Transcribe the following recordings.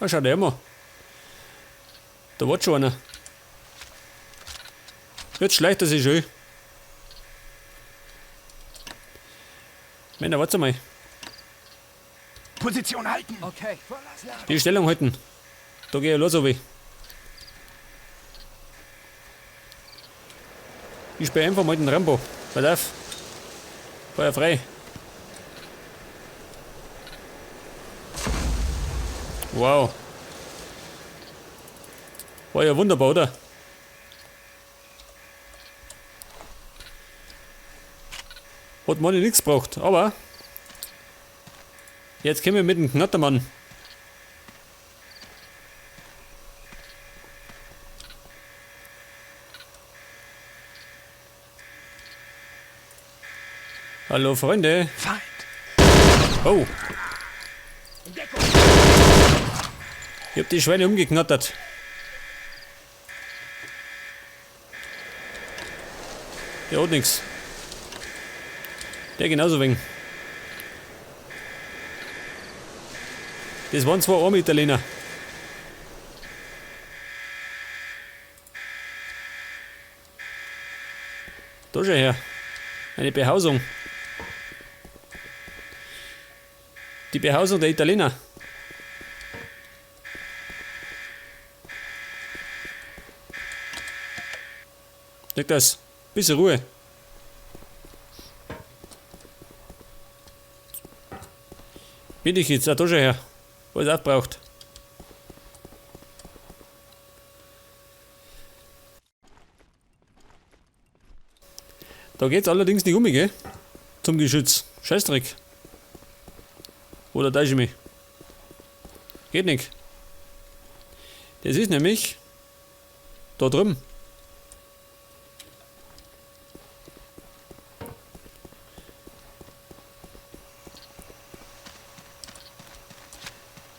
Ah, schau dir mal. Da war schon einer. Jetzt schleicht er sich schön. Männer, warte mal. Position halten. Okay. Die Stellung halten. Da geh ich los, Obi. Ich spiele einfach mal den Rambo. Pass auf. Feuer frei. Wow. War ja wunderbar, oder? Hat man nichts gebraucht, aber jetzt kommen wir mit dem Knattermann. Hallo Freunde. Feind. Oh. Ich hab die Schweine umgeknattert. Der hat nix. Der genauso wegen. Das waren zwei arme Italiener. Da schau her. Eine Behausung. Die Behausung der Italiener. Leg das. Bisschen Ruhe. Bin ich jetzt, da schon her. Was er braucht. Da geht's allerdings nicht um, gell? Zum Geschütz. Scheißdreck. Oder täusche ich mich? Geht nicht. Das ist nämlich da drüben.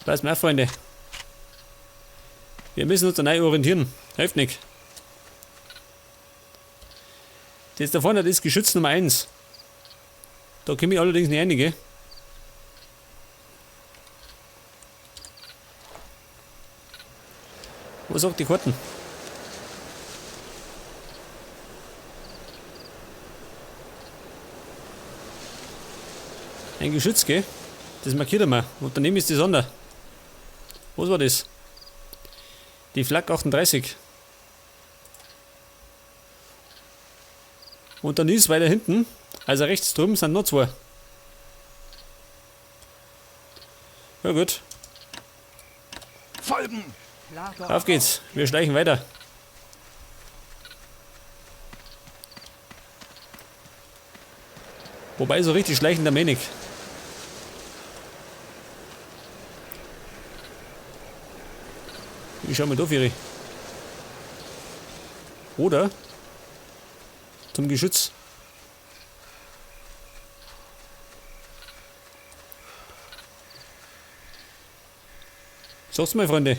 Pass mal auf, Freunde. Wir müssen uns da neu orientieren. Hilft nicht. Das da vorne, das ist Geschütz Nummer 1. Da komme ich allerdings nicht rein, gell? Was sagt die Karten? Ein Geschütz, gell? Das markiert er mal. Und daneben ist die Sonder. Was war das? Die Flak 38. Und dann ist weiter hinten, also rechts drüben sind noch zwei. Ja gut. Folgen. Auf geht's. Wir schleichen weiter. Wobei so richtig schleichen der Menig. Ich schau mal da, Firi. Oder zum Geschütz. Sag's mal, Freunde.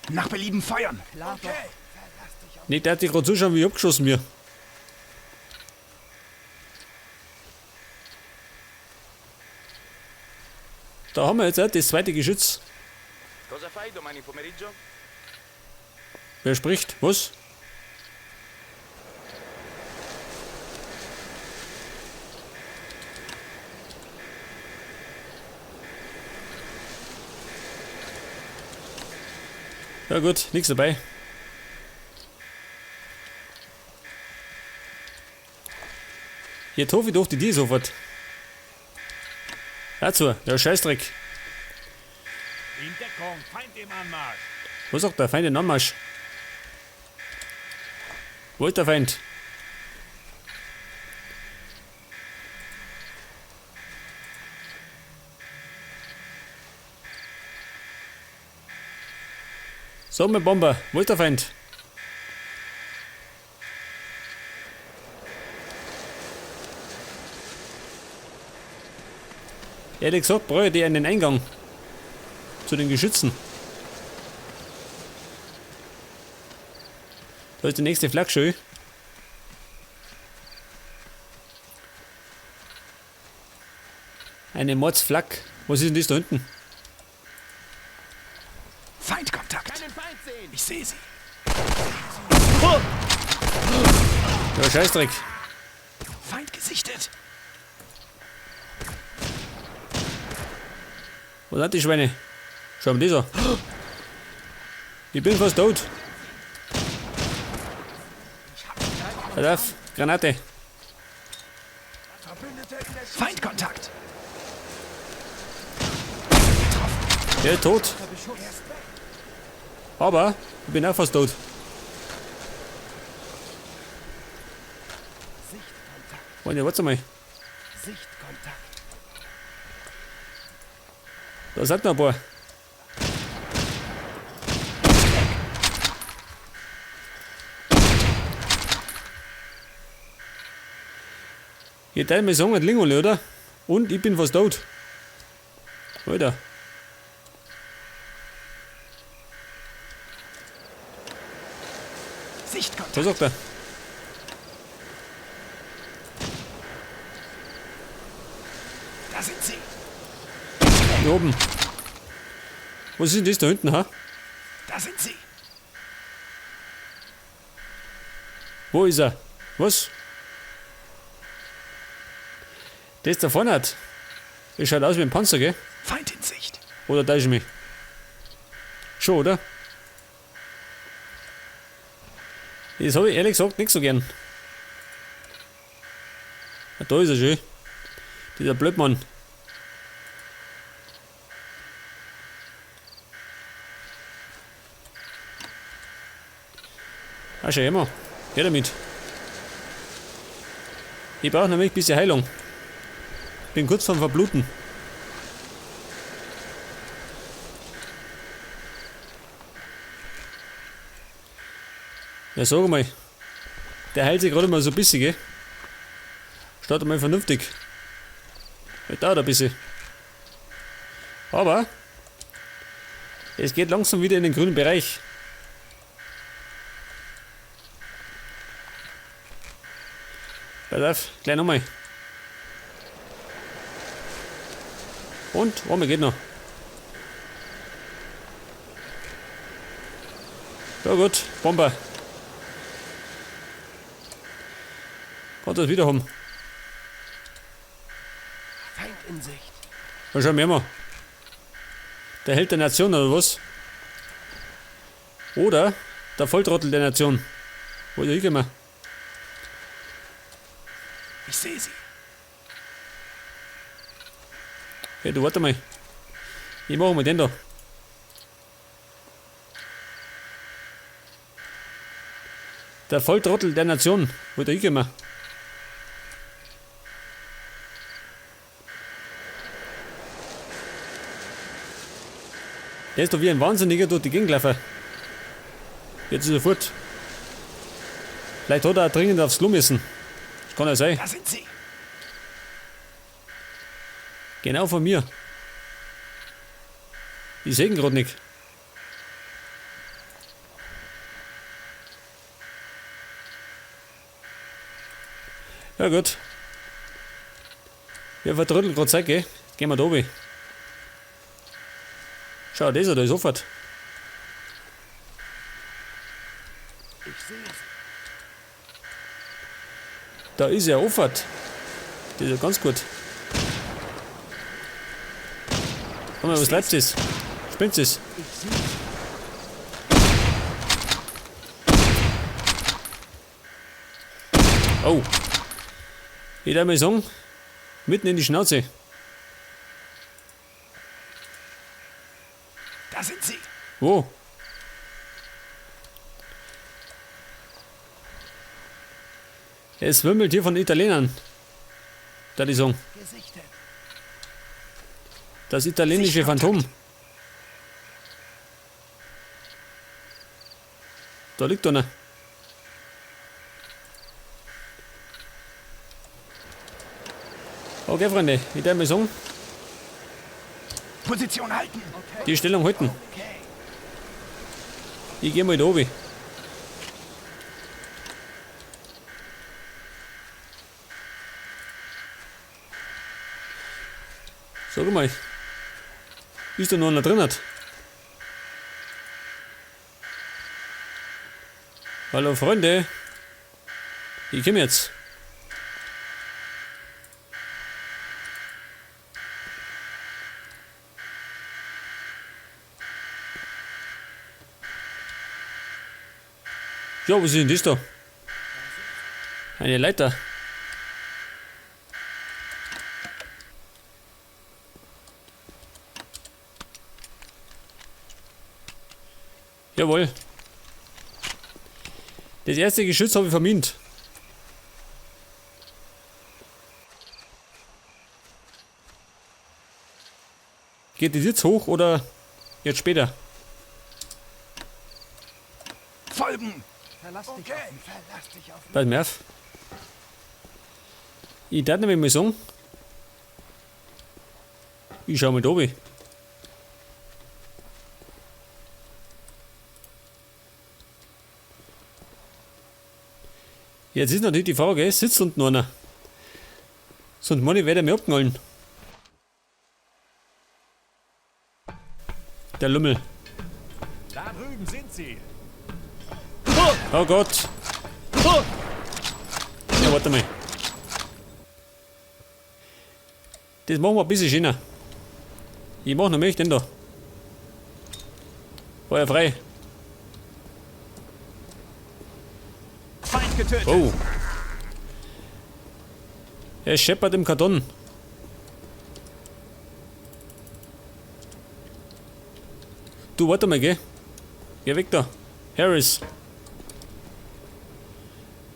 Nach Belieben feuern. Okay. Nicht, der hat sich gerade zuschauen, wie ich abgeschossen mir. Da haben wir jetzt auch das zweite Geschütz. Cosa fai domani pomeriggio? Wer spricht? Was? Ja gut, nichts dabei. Jetzt hoffe ich doch die sofort. Dazu, der Scheißdreck. In Deckung, Feind im Anmarsch. Was sagt der Feind in Anmarsch? Wo ist der Feind? Sag mal, Bomber, wo ist der Feind? Ehrlich gesagt, brauche ich einen Eingang zu den Geschützen. Da ist die nächste Flak schon. Eine Mordsflak. Was ist denn das da hinten? Ich sehe sie. Ja, Scheißdreck. Feind gesichtet. Wo sind die Schweine? Schau mal dieser. Ich bin fast tot. Pass auf, Granate. Feindkontakt. Der ist tot. Aber ich bin auch fast tot. Warte mal. Sichtkontakt. Da sind noch ein paar. Hier teilt mir sagen, ein Lingole, oder? Und ich bin fast tot. Alter. Sichtkontakt. Was sagt er? Da sind sie. Hier oben. Was ist denn das da hinten, ha? Da sind sie. Wo ist er? Was? Das da vorne hat. Das schaut aus wie ein Panzer, gell? Feind in Sicht. Oder täusche ich mich? Schon, oder? Das habe ich ehrlich gesagt nicht so gern. Ah, da ist er schön. Dieser Blödmann. Ah, schau immer. Geh damit. Ich brauche nämlich ein bisschen Heilung. Bin kurz vorm Verbluten. Ja, sag mal. Der heilt sich gerade mal so ein bisschen, gell? Startet mal vernünftig. Das dauert ein bisschen. Aber es geht langsam wieder in den grünen Bereich. Pass auf, gleich nochmal. Und, mir geht noch. Ja gut, Bomber. Kann das wieder haben. Feind in Sicht. Ja, schau mal. Der Held der Nation oder was? Oder der Volltrottel der Nation. Wo ich immer. Ich sehe sie. Hey, du warte mal. Ich mache mal den da. Der Volltrottel der Nation. Wo ich immer. Der ist doch wie ein Wahnsinniger durch die Gegend gelaufen. Jetzt ist er fort. Vielleicht hat er auch dringend aufs Klo müssen. Das kann ja sein. Da sind sie. Genau von mir. Ich sehe ihn gerade nicht. Ja gut. Wir vertrödeln gerade Zeit, gell? Gehen wir da oben. Schau, da ist sofort. Ich sehe sie. Da ist er offen. Das ist ja ganz gut. Komm mal, was bleibt es? Spinnt es? Ich sehe sie. Oh. Ich darf mal sagen, mitten in die Schnauze. Da sind sie. Wo? Es wimmelt hier von Italienern. Da die sagen. Gesichtet. Das italienische Phantom. Da liegt einer. Okay, Freunde, ich darf mal sagen, Position halten. die Stellung halten. Okay. Ich gehe mal da oben. Sag mal, ist da noch einer drin? Hallo Freunde. Ich komm jetzt. Ja, was ist denn das da? Eine Leiter. Jawohl. Das erste Geschütz habe ich vermint. Geht das jetzt hoch oder jetzt später? Folgen! Verlass dich Okay. verlass dich auf mich. Bald mehr. Ich darf nämlich mal sagen. Ich schau mal da oben. Jetzt ist natürlich die Frage, sitzt unten einer? Sonst meine ich, werde mir abknallen. Der Lümmel. Da drüben sind sie. Oh Gott. Ja, warte mal. Das machen wir ein bisschen schöner. Ich mach noch mehr denn da. Feuer frei. Feind getötet. Oh. Er scheppert im Karton. Du, warte mal, geh. Geh weg da. Harris.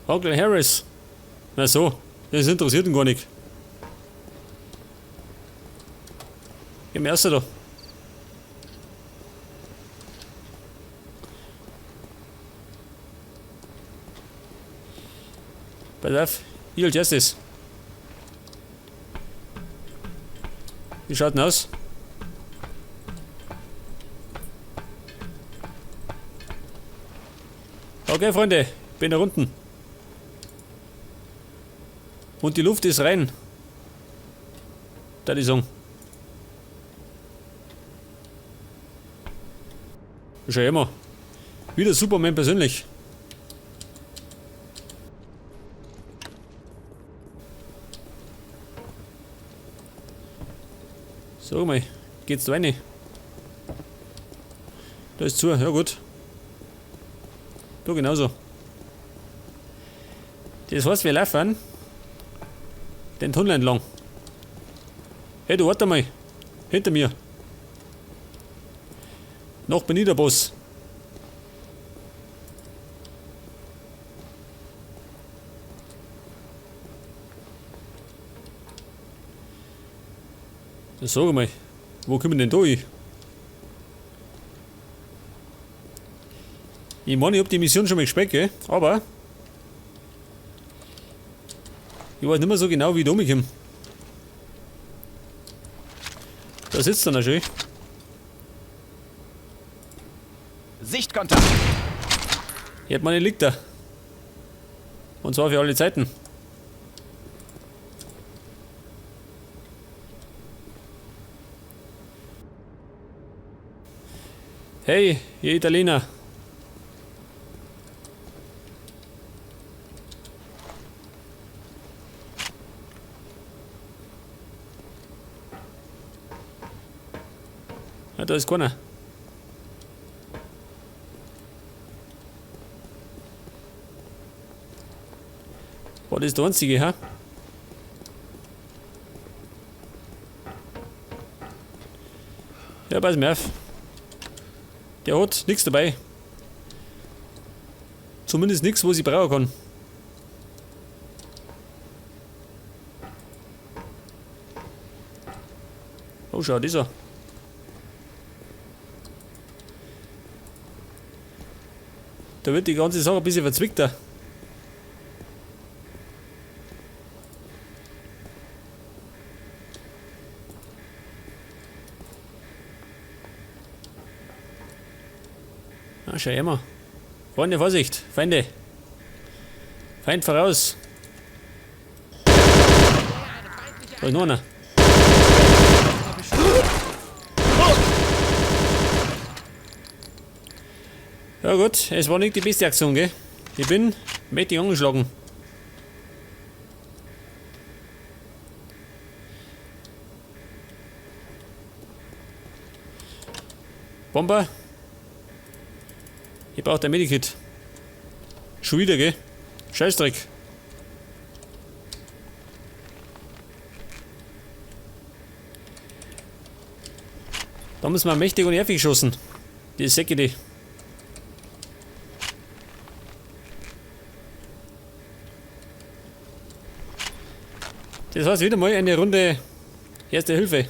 Onkel Harris. Na so, das interessiert ihn gar nicht. Geh mal erst da. Pass auf, ich als erstes. Wie schaut denn aus? Okay, Freunde, bin da unten. Und die Luft ist rein. Da die Song. Schau immer. Wieder Superman persönlich. Sag mal, geht's da rein? Da ist zu, ja gut. Du genauso. Das heißt, wir laufen den Tunnel entlang. Hey, du warte mal. Hinter mir. Noch bin ich der Boss. Dann sag mal, wo kommen denn da hin? Ich meine, ich hab die Mission schon mal gespielt, gell? Aber ich weiß nicht mehr so genau, wie ich da rumkomme. Da sitzt er noch schön. Sichtkontakt. Jetzt meine liegt da. Und zwar für alle Zeiten. Hey, ihr Italiener. Ja, da ist keiner. Boah, das ist der einzige, ha? Ja, pass mir auf. Der hat nichts dabei. Zumindest nichts, was ich brauchen kann. Oh, schau, dieser. Da wird die ganze Sache ein bisschen verzwickter. Ah, schau immer. Freunde, Vorsicht, Feinde. Feind voraus. Da ist noch einer. Ja gut, es war nicht die beste Aktion, gell? Ich bin mächtig angeschlagen. Bomber. Ich brauche ein Medikit. Schon wieder, gell? Scheißdreck. Da müssen wir mächtig und nervig geschossen. Die Säcke, die. Das heißt wieder mal eine Runde Erste Hilfe.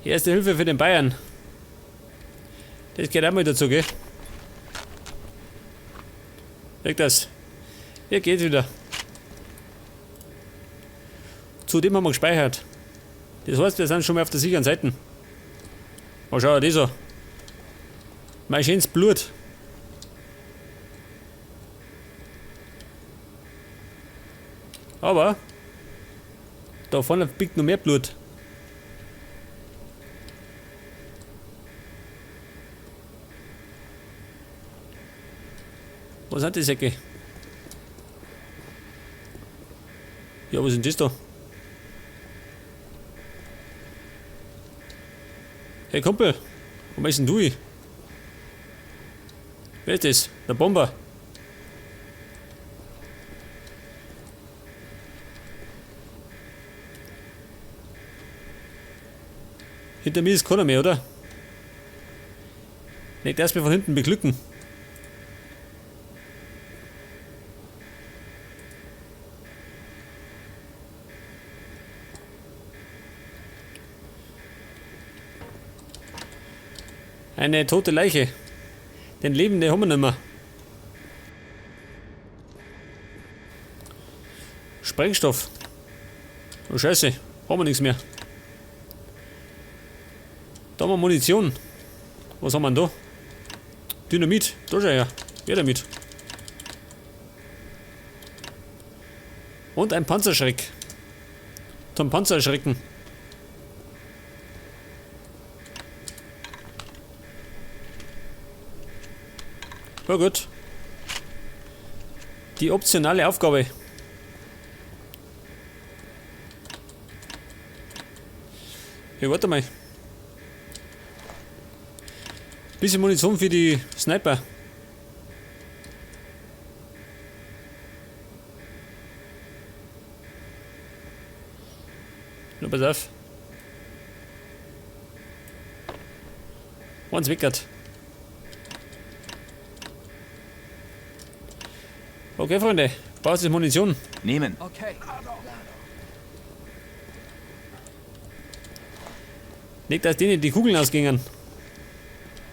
Erste Hilfe für den Bayern. Das geht auch mal dazu, gell? Weg das. Hier geht's wieder. Zudem haben wir gespeichert. Das heißt, wir sind schon mal auf der sicheren Seite. Oh, schau dir das an. Mein schönes Blut. Aber da vorne biegt noch mehr Blut. Was sind die Säcke? Ja, was ist denn das da? Hey Kumpel, wo bist denn du? Wer ist das? Der Bomber. Hinter mir ist keiner mehr, oder? Nicht erst mal von hinten beglücken. Eine tote Leiche. Den Lebenden haben wir nicht mehr. Sprengstoff. Oh Scheiße, haben wir nichts mehr. Da haben wir Munition. Was haben wir denn da? Dynamit. Da schau her. Wer damit? Und ein Panzerschreck. Zum Panzerschrecken. Ja gut. Die optionale Aufgabe. Ja, warte mal. Bisschen Munition für die Sniper. Nur pass auf. Eins weckert. Okay, Freunde. Brauchst du Munition? Nehmen. Okay. Nicht, dass denen die Kugeln ausgingen.